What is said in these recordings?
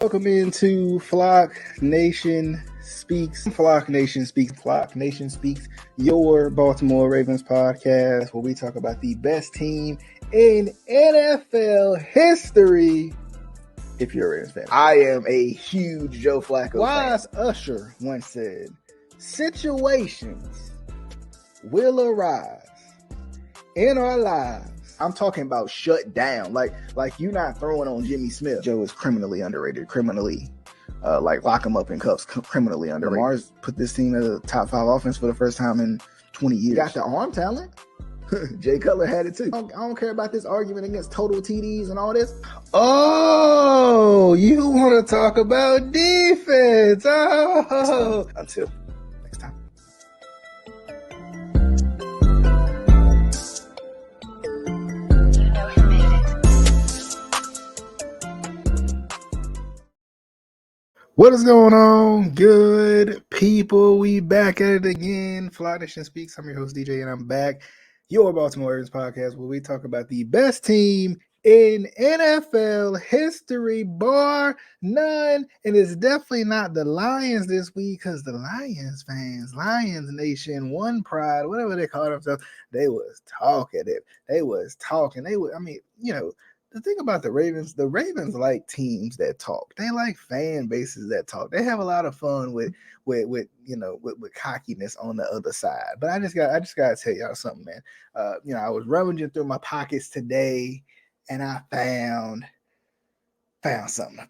Welcome into Flock Nation Speaks. Flock Nation Speaks. Flock Nation Speaks, your Baltimore Ravens podcast, where we talk about the best team in NFL history. If you're a Ravens fan, I am a huge Joe Flacco fan. Wise Usher once said, "Situations will arise in our lives." I'm talking about shut down. Like you not throwing on Jimmy Smith. Joe is criminally underrated. Lock him up in cuffs. Criminally underrated. Lamar's put this team as a top 5 offense for the first time in 20 years. Got the arm talent. Jay Cutler had it too. I don't care about this argument against total TDs and all this. Oh, you want to talk about defense? Oh, until next time. What is going on, good people? We back at it again. Fly Nation Speaks. I'm your host, DJ, and I'm back. Your Baltimore Ravens podcast, where we talk about the best team in NFL history, bar none. And it's definitely not the Lions this week, because the Lions fans, Lions Nation, One Pride, whatever they call themselves, they was talking it. They was talking. The thing about the Ravens like teams that talk. They like fan bases that talk. They have a lot of fun with cockiness on the other side. But I just gotta tell y'all something, man. I was rummaging through my pockets today, and I found something.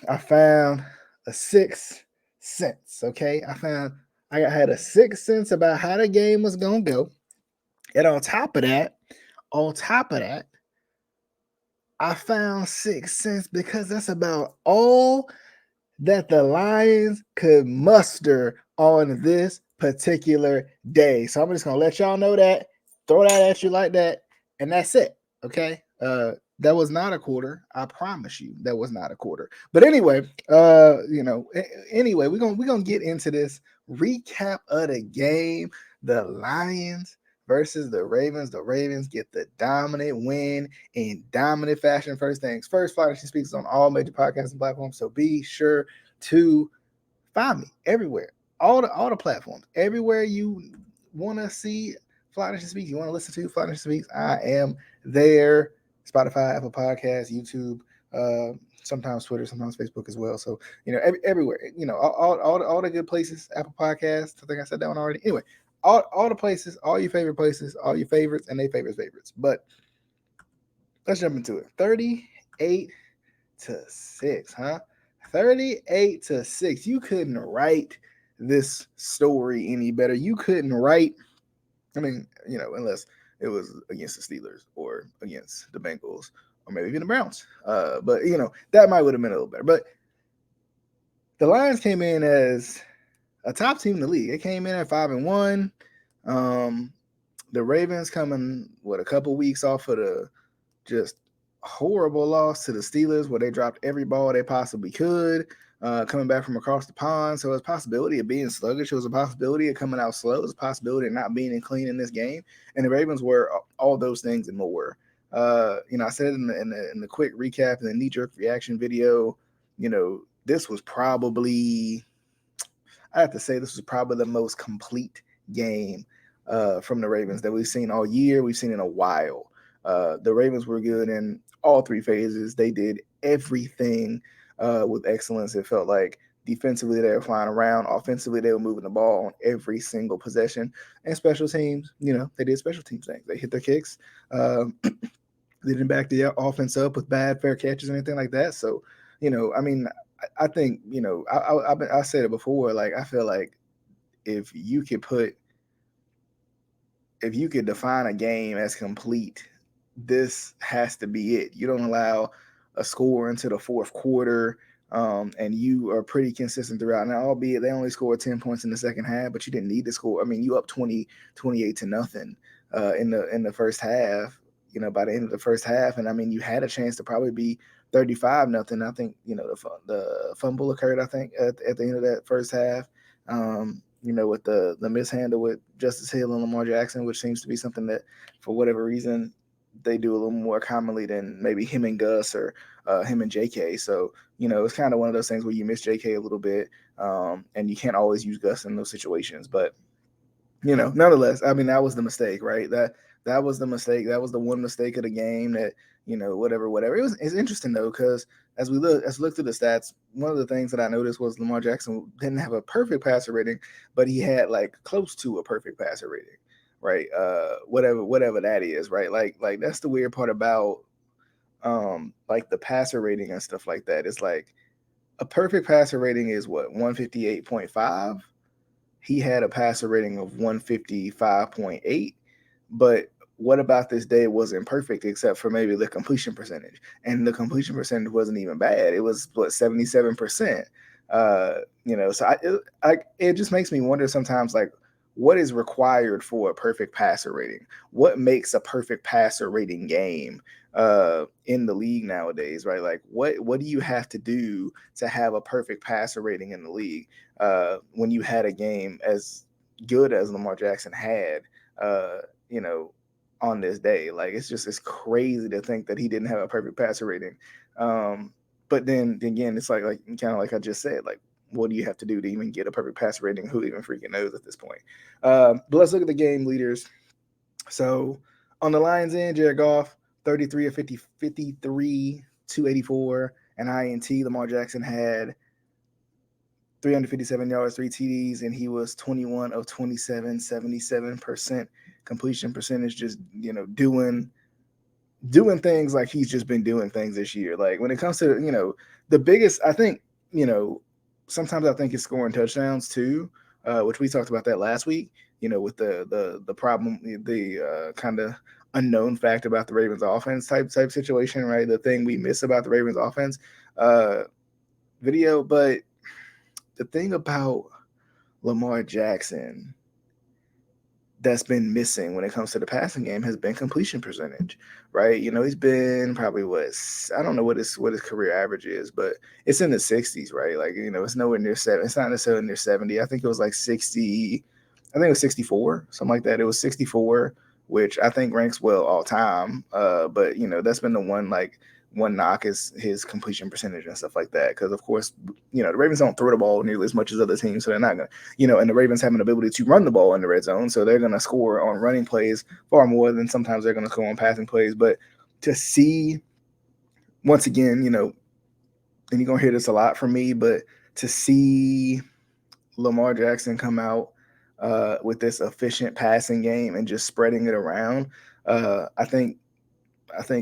I found a 6 cents. Okay, I had a 6 cents about how the game was gonna go, and on top of that. I found 6 cents because that's about all that the Lions could muster on this particular day. So I'm just gonna let y'all know that, throw that at you like that, and that's it. Okay. That was not a quarter. I promise you that was not a quarter. But anyway, we're gonna get into this recap of the game. The Lions versus the Ravens. The Ravens get the dominant win in dominant fashion. First things first, Fly Nation Speaks on all major podcasting platforms. So be sure to find me everywhere, all the platforms, everywhere you want to see Fly Nation Speaks, you want to listen to Fly Nation Speaks, I am there. Spotify, Apple Podcasts, YouTube, sometimes Twitter, sometimes Facebook as well. So everywhere, all the good places. Apple Podcasts. I think I said that one already. Anyway, all the places, all your favorite places, all your favorites and their favorites. But let's jump into it. 38-6, huh? 38-6. You couldn't write this story any better. You couldn't write, unless it was against the Steelers or against the Bengals or maybe even the Browns. But that might would have been a little better. But the Lions came in as a top team in the league. They came in at 5-1. The Ravens coming a couple weeks off of the just horrible loss to the Steelers, where they dropped every ball they possibly could, coming back from across the pond. So it was a possibility of being sluggish. It was a possibility of coming out slow. It was a possibility of not being clean in this game. And the Ravens were all those things and more. I said it in the quick recap and the knee-jerk reaction video. This was probably, I have to say, this was probably the most complete game from the Ravens that we've seen all year. We've seen in a while. The Ravens were good in all 3 phases. They did everything with excellence. It felt like defensively they were flying around. Offensively, they were moving the ball on every single possession. And special teams, they did special teams things. They hit their kicks. They didn't back the offense up with bad fair catches or anything like that. So, I think, I said it before, like, I feel like if you could define a game as complete, this has to be it. You don't allow a score into the fourth quarter, and you are pretty consistent throughout. Now, albeit they only scored 10 points in the second half, but you didn't need to score. I mean, you up 28-0 in the first half, by the end of the first half. And I mean, you had a chance to probably be 35-0. I think, the fumble occurred, I think, at the end of that first half. With the mishandle with Justice Hill and Lamar Jackson, which seems to be something that, for whatever reason, they do a little more commonly than maybe him and Gus or him and JK. So it's kind of one of those things where you miss JK a little bit, and you can't always use Gus in those situations. But nonetheless, I mean, that was the mistake, right? That was the mistake. That was the one mistake of the game that whatever. It's interesting though, because as we look through the stats, one of the things that I noticed was Lamar Jackson didn't have a perfect passer rating, but he had like close to a perfect passer rating, right? Whatever that is, right? Like that's the weird part about like the passer rating and stuff like that. It's like a perfect passer rating is what, 158.5. He had a passer rating of 155.8, but what about this day wasn't perfect except for maybe the completion percentage, and the completion percentage wasn't even bad. It was what, 77%. So it just makes me wonder sometimes, like, what is required for a perfect passer rating? What makes a perfect passer rating game in the league nowadays, right? Like, what do you have to do to have a perfect passer rating in the league? When you had a game as good as Lamar Jackson had, uh, you know, on this day. Like, it's crazy to think that he didn't have a perfect passer rating. But then again, it's like kind of like I just said, like, what do you have to do to even get a perfect passer rating? Who even freaking knows at this point? But let's look at the game leaders. So on the Lions end, Jared Goff, 33 of 50, 53, 284, and INT. Lamar Jackson had 357 yards, 3 TDs, and he was 21 of 27, 77% completion percentage, just, doing things like he's just been doing things this year. Like, when it comes to, the biggest, I think, sometimes I think it's scoring touchdowns too, which we talked about that last week, with the problem, the kind of unknown fact about the Ravens offense type situation, right? The thing we miss about the Ravens offense video. But the thing about Lamar Jackson that's been missing when it comes to the passing game has been completion percentage, right? He's been probably, I don't know what his career average is, but it's in the 60s, right? Like, it's nowhere near 7. It's not necessarily near 70. I think it was like 60. I think it was 64, something like that. It was 64, which I think ranks well all time. But that's been the one knock is his completion percentage and stuff like that. Because of course, the Ravens don't throw the ball nearly as much as other teams, so they're not gonna, and the Ravens have an ability to run the ball in the red zone, so they're gonna score on running plays far more than sometimes they're gonna score on passing plays. But to see, once again, and you're gonna hear this a lot from me, but to see Lamar Jackson come out with this efficient passing game and just spreading it around, I think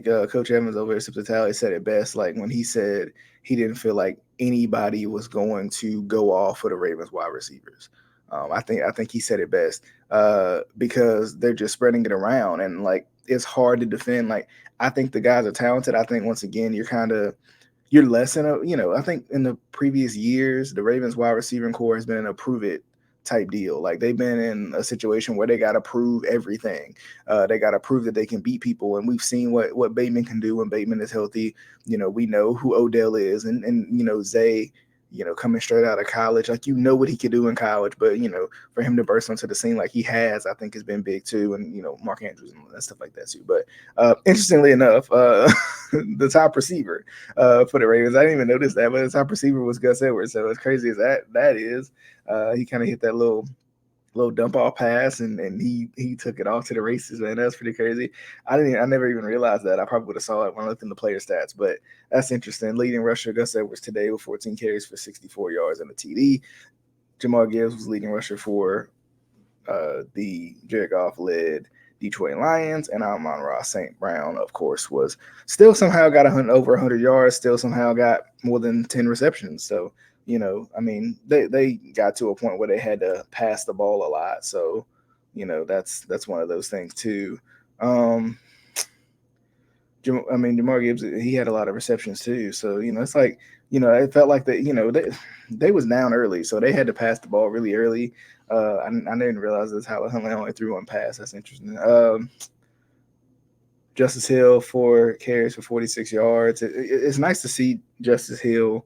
Coach Evans over at Sip said it best. Like, when he said he didn't feel like anybody was going to go off for the Ravens wide receivers. I think he said it best because they're just spreading it around, and like, it's hard to defend. Like, I think the guys are talented. I think, once again, you're less in a, I think in the previous years, the Ravens wide receiving core has been in a prove it type deal. Like, they've been in a situation where they got to prove everything. They got to prove that they can beat people. And we've seen what Bateman can do when Bateman is healthy. We know who Odell is, and Zay, coming straight out of college, like, what he could do in college. But, for him to burst onto the scene like he has, I think has been big too. And, Mark Andrews and stuff like that too. But interestingly enough, the top receiver for the Ravens, I didn't even notice that, but the top receiver was Gus Edwards. So as crazy as that is, he kind of hit that little dump off pass, and he took it off to the races, man. That's pretty crazy. I never even realized that. I probably would have saw it when I looked in the player stats, but that's interesting. Leading rusher Gus Edwards today with 14 carries for 64 yards and a TD. Jahmyr Gibbs was leading rusher for the Jared Goff led Detroit Lions, and Amon-Ra St. Brown, of course, was still somehow got over 100 yards, still somehow got more than 10 receptions. So, I mean, they got to a point where they had to pass the ball a lot. So, that's one of those things too. Jahmyr Gibbs, he had a lot of receptions too. So, it's like, it felt like they was down early, so they had to pass the ball really early. I didn't realize that's how they only threw one pass. That's interesting. Justice Hill, 4 carries for 46 yards. It's nice to see Justice Hill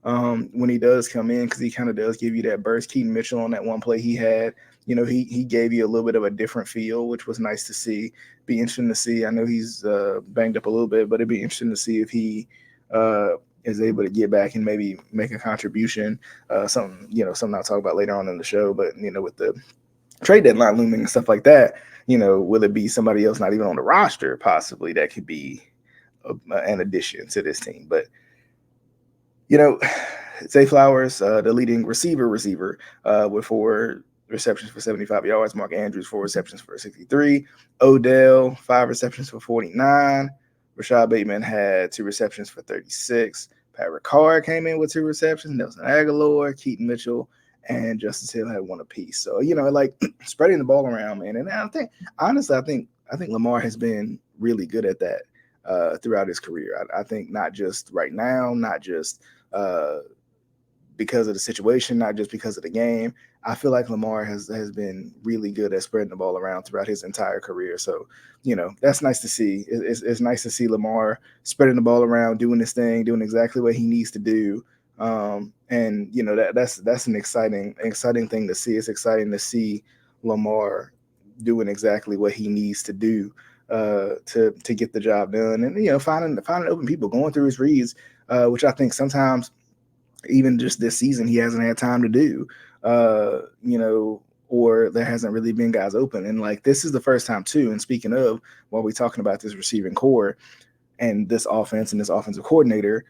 when he does come in, because he kind of does give you that burst. Keaton Mitchell on that one play he had, he gave you a little bit of a different feel, which was nice to see. Be interesting to see. I know he's banged up a little bit, but it'd be interesting to see if he uh, is able to get back and maybe make a contribution. Something I'll talk about later on in the show. But with the trade deadline looming and stuff like that, will it be somebody else not even on the roster possibly that could be an addition to this team? But you know, Zay Flowers, the leading receiver, with 4 receptions for 75 yards. Mark Andrews, 4 receptions for 63. Odell, 5 receptions for 49. Rashad Bateman had 2 receptions for 36. Pat Ricard came in with 2 receptions. Nelson Aguilar, Keaton Mitchell, and Justice Hill had one apiece. So like spreading the ball around, man. And I think honestly, I think Lamar has been really good at that throughout his career. I think not just right now, not just uh, because of the situation, not just because of the game. I feel like Lamar has been really good at spreading the ball around throughout his entire career. So, that's nice to see. It's nice to see Lamar spreading the ball around, doing his thing, doing exactly what he needs to do. And that's an exciting thing to see. It's exciting to see Lamar doing exactly what he needs to do to get the job done, and finding open people, going through his reads, which I think sometimes even just this season he hasn't had time to do. Uh, you know, or there hasn't really been guys open. And like this is the first time too. And speaking of, while we're talking about this receiving core and this offense and this offensive coordinator,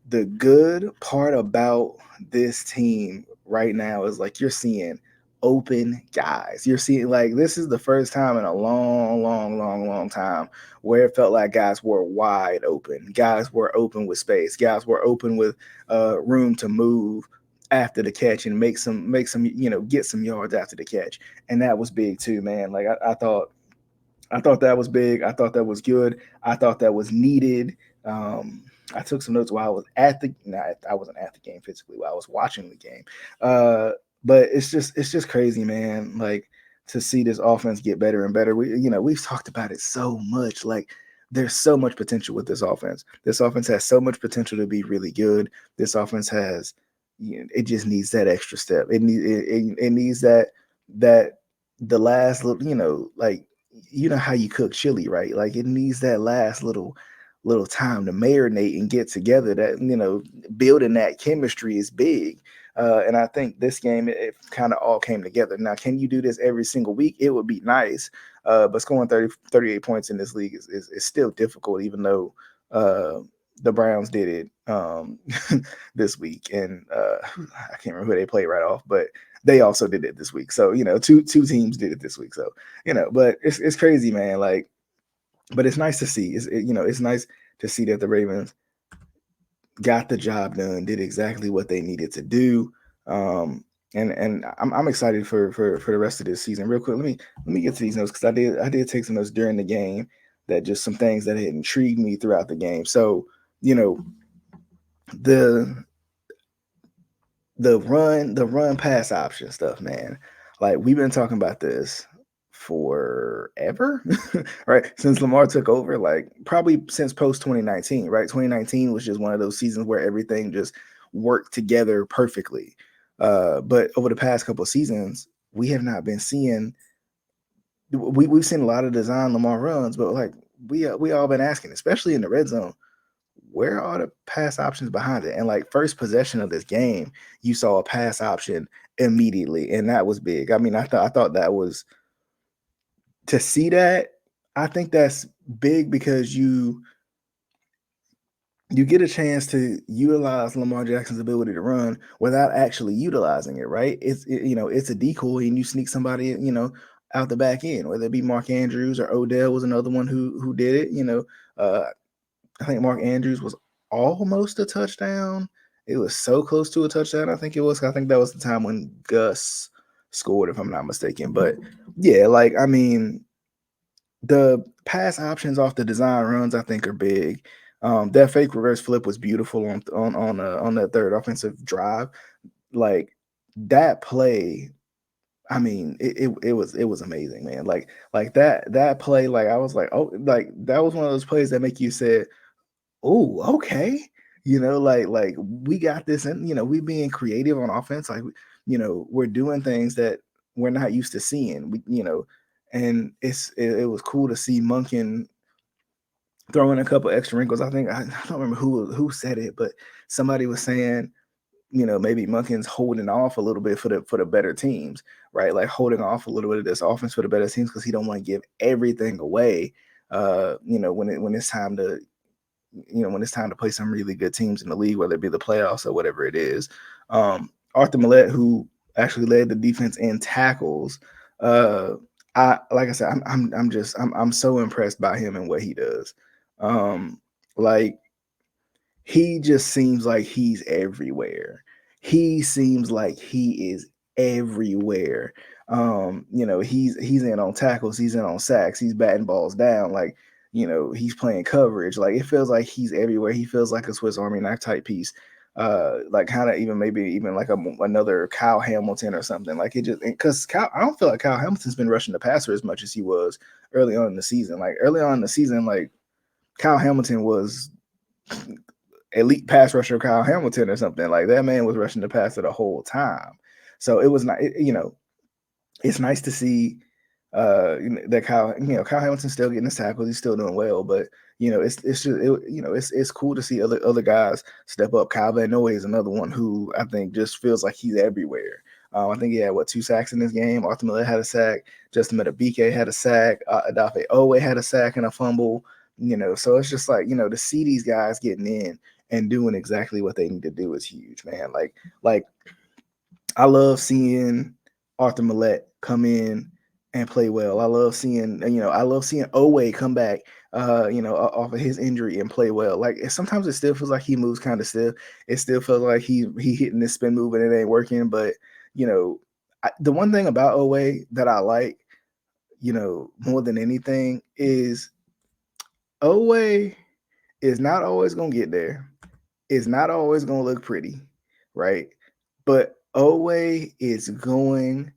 the good part about this team right now is like you're seeing open guys. You're seeing like this is the first time in a long, long, long, long time where it felt like guys were wide open. Guys were open with space. Guys were open with room to move after the catch and make some get some yards after the catch. And that was big too, man. Like I thought that was big. I thought that was good. I thought that was needed. I took some notes while I was at the. No, I wasn't at the game physically. While I was watching the game. Uh, but it's just crazy, man. Like to see this offense get better and better. We've talked about it so much. Like there's so much potential with this offense. This offense has so much potential to be really good. This offense has. It just needs that extra step. It needs that the last little. Like how you cook chili, right? Like it needs that last little time to marinate and get together. That building that chemistry is big. And I think this game it kind of all came together. Now, can you do this every single week? It would be nice. But scoring 38 points in this league is still difficult, even though the Browns did it this week. And I can't remember who they played right off, but they also did it this week. So, two teams did it this week. So, but it's crazy, man. Like, but it's nice to see. It's nice to see that the Ravens got the job done, did exactly what they needed to do. And I'm excited for the rest of this season. Real quick, let me get to these notes because I did take some notes during the game that just some things that had intrigued me throughout the game. So, you know, the the run pass option stuff, man. Like we've been talking about this forever, right? Since Lamar took over, like probably since post 2019, right? 2019 was just one of those seasons where everything just worked together perfectly. But over the past couple of seasons, we have not been seeing we've seen a lot of design Lamar runs, but like we all been asking, especially in the red zone, where are the pass options behind it? And like first possession of this game, you saw a pass option immediately, and that was big. I mean, I thought that was to see that. I think that's big because you get a chance to utilize Lamar Jackson's ability to run without actually utilizing it, right? It's a decoy, and you sneak somebody, out the back end, whether it be Mark Andrews or Odell was another one who did it. Uh, I think Mark Andrews was almost a touchdown. It was so close to a touchdown. I think it was. I think that was the time when Gus scored, if I'm not mistaken. But yeah, like I mean, the pass options off the design runs I think are big. That fake reverse flip was beautiful on that third offensive drive. Like that play. I mean, it was amazing, man. Like that play. Like I was like, oh, like that was one of those plays that make you say, oh, okay. like we got this, and we being creative on offense, like we're doing things that we're not used to seeing. And it was cool to see Monken throw in a couple extra wrinkles. I think I don't remember who said it, but somebody was saying, maybe Monken's holding off a little bit for the better teams, right? Like holding off a little bit of this offense for the better teams because he don't want to give everything away. When it's time to when it's time to play some really good teams in the league, whether it be the playoffs or whatever it is. Arthur Millette, who actually led the defense in tackles, uh, like I said, I'm so impressed by him and what he does. Like he just seems like he's everywhere. He seems like he is everywhere. He's in on tackles, he's in on sacks, he's batting balls down, like he's playing coverage. Like it feels like he's everywhere. He feels like a Swiss Army knife type piece. Like kind of even maybe even like another Kyle Hamilton or something. Like it just because I don't feel like Kyle Hamilton's been rushing the passer as much as he was early on in the season. Like early on in the season, like Kyle Hamilton was elite pass rusher Kyle Hamilton or something. Like that man was rushing the passer the whole time. So it was not, it's nice to see that Kyle Hamilton's still getting his tackles. He's still doing well, but it's cool to see other guys step up. Kyle Van Noy is another one who I think just feels like he's everywhere. I think he had 2 sacks in this game. Arthur Miller had a sack. Justin Metabike had a sack. Adafe Owe had a sack and a fumble. So it's just like to see these guys getting in and doing exactly what they need to do is huge, man. Like I love seeing Arthur Millette come in and play well. I love seeing Owe come back, off of his injury and play well. Like sometimes it still feels like he moves kind of stiff. It still feels like he hitting this spin move and it ain't working. But the one thing about Owe that I like, more than anything is Owe is not always gonna get there. It's not always gonna look pretty, right? But Owe is going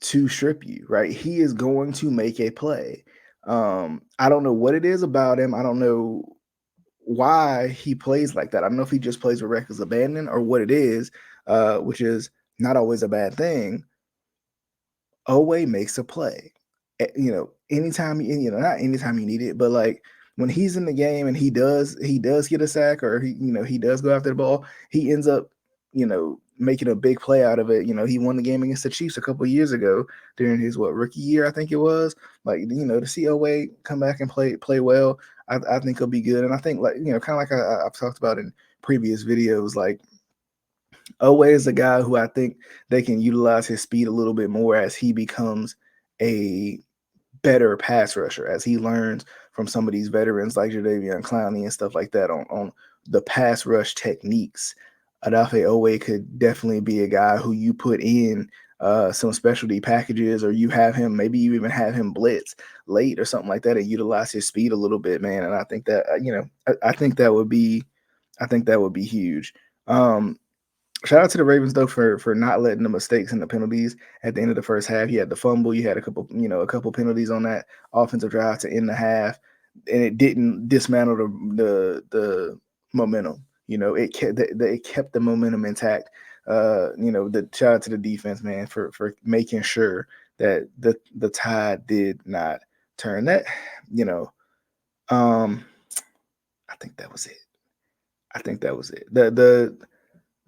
to strip you, right? He is going to make a play. I don't know what it is about him. I don't know why he plays like that. I don't know if he just plays with reckless abandon or what it is, which is not always a bad thing. Owe makes a play. Anytime not anytime you need it, but like when he's in the game and he does get a sack or he does go after the ball, he ends up making a big play out of it. He won the game against the Chiefs a couple of years ago during his rookie year, I think it was. Like to see Owe come back and play well, I think he'll be good. And I think like kind of like I've talked about in previous videos, like Owe is a guy who I think they can utilize his speed a little bit more as he becomes a better pass rusher, as he learns from some of these veterans like Jadeveon Clowney and stuff like that on the pass rush techniques. Adafe Owe could definitely be a guy who you put in some specialty packages, or you have him, maybe you even have him blitz late or something like that and utilize his speed a little bit, man. And I think that, I think that would be, huge. Shout out to the Ravens though for not letting the mistakes and the penalties at the end of the first half. You had the fumble, you had a couple penalties on that offensive drive to end the half, and it didn't dismantle the momentum. It kept the momentum intact. The shout out to the defense, man, for making sure that the tide did not turn. That um, I think that was it.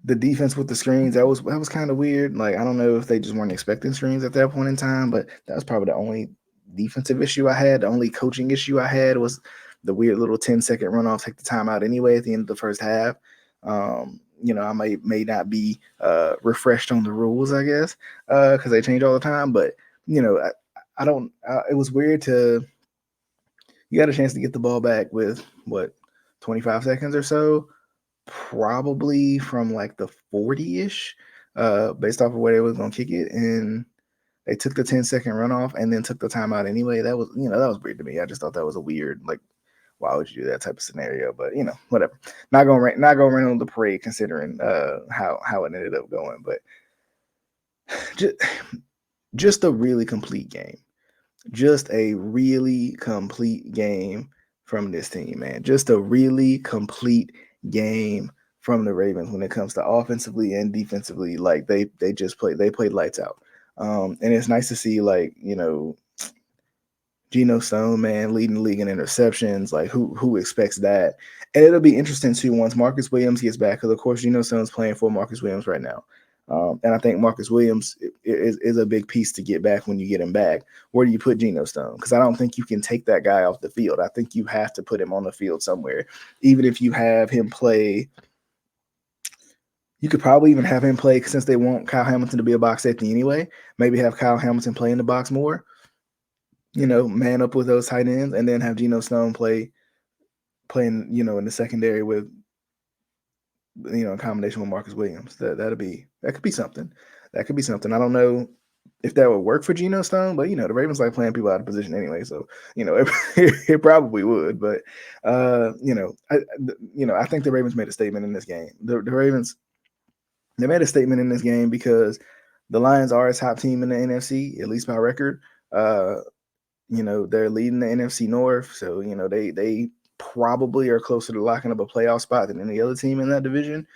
The defense with the screens, that was kind of weird. Like I don't know if they just weren't expecting screens at that point in time, but that was probably the only defensive issue I had. The only coaching issue I had was the weird little 10-second runoff, take the timeout anyway at the end of the first half. I may not be refreshed on the rules, I guess, because they change all the time. But I don't. It was weird to. You got a chance to get the ball back with 25 seconds or so, probably from like the 40-ish, based off of where they was gonna kick it, and they took the 10-second runoff and then took the timeout anyway. That was weird to me. I just thought that was a weird, like, why would you do that type of scenario? But whatever. Not gonna rain on the parade considering how it ended up going. But just a really complete game. Just a really complete game from this team, man. Just a really complete game from the Ravens when it comes to offensively and defensively. Like they played lights out. And it's nice to see, like, Geno Stone, man, leading the league in interceptions. Like, who expects that? And it'll be interesting too once Marcus Williams gets back, because of course Geno Stone's playing for Marcus Williams right now. And I think Marcus Williams is a big piece to get back when you get him back. Where do you put Geno Stone? Because I don't think you can take that guy off the field. I think you have to put him on the field somewhere. Even if you have him play, you could probably even have him play, since they want Kyle Hamilton to be a box safety anyway. Maybe have Kyle Hamilton play in the box more, man up with those tight ends, and then have Geno Stone playing, in the secondary with, in combination with Marcus Williams. That could be something. That could be something. I don't know if that would work for Geno Stone, but the Ravens like playing people out of position anyway, so it probably would. But I think the Ravens made a statement in this game. The Ravens, they made a statement in this game because the Lions are a top team in the NFC, at least by record. They're leading the NFC North, so they probably are closer to locking up a playoff spot than any other team in that division.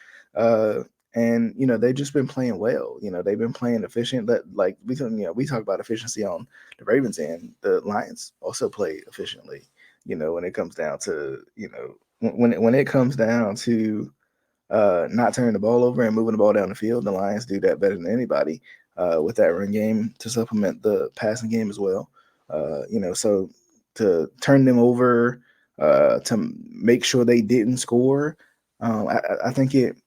And they've just been playing well. They've been playing efficient. Like we talk about efficiency on the Ravens end. The Lions also play efficiently. When it comes down to when it comes down to not turning the ball over and moving the ball down the field, the Lions do that better than anybody with that run game to supplement the passing game as well. So to turn them over, to make sure they didn't score, I think it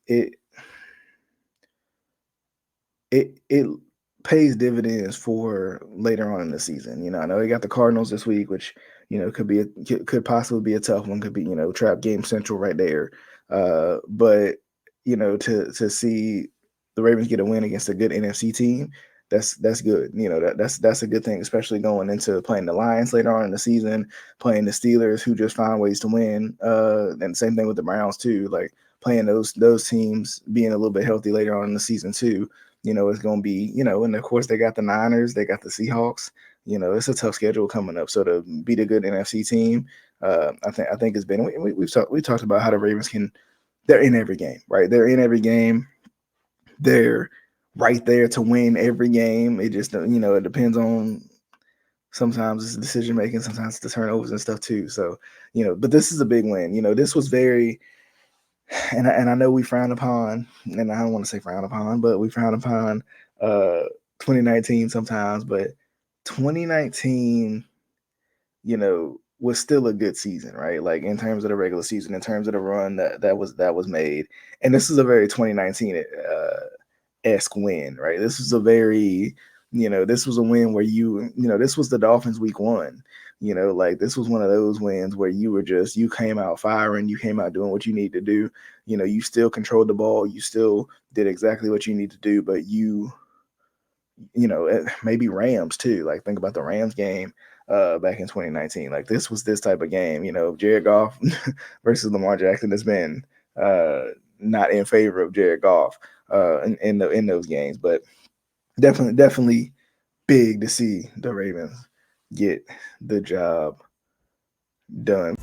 pays dividends for later on in the season. I know they got the Cardinals this week, which could possibly be a tough one. Could be trap game central right there. But to see the Ravens get a win against a good NFC team, that's good. That's a good thing, especially going into playing the Lions later on in the season, playing the Steelers, who just find ways to win. And same thing with the Browns too. Like playing those teams, being a little bit healthy later on in the season too. It's going to be, and of course they got the Niners, they got the Seahawks. It's a tough schedule coming up. So to beat a good NFC team, I think it's been. We talked about how the Ravens they're in every game, right? They're in every game. They're right there to win every game. It just it depends on, sometimes it's decision making, sometimes it's the turnovers and stuff too. So but this is a big win. This was very. And I know we frown upon, and I don't want to say frown upon, but we frown upon 2019 sometimes. But 2019, was still a good season, right? Like in terms of the regular season, in terms of the run that was made. And this is a very 2019 esque win, right? This was a very, this was a win where this was the Dolphins week 1. Like this was one of those wins where you came out firing, you came out doing what you need to do. You still controlled the ball, you still did exactly what you need to do, but maybe Rams too. Like think about the Rams game back in 2019. Like this was this type of game. Jared Goff versus Lamar Jackson has been not in favor of Jared Goff in those games, but definitely big to see the Ravens get the job done.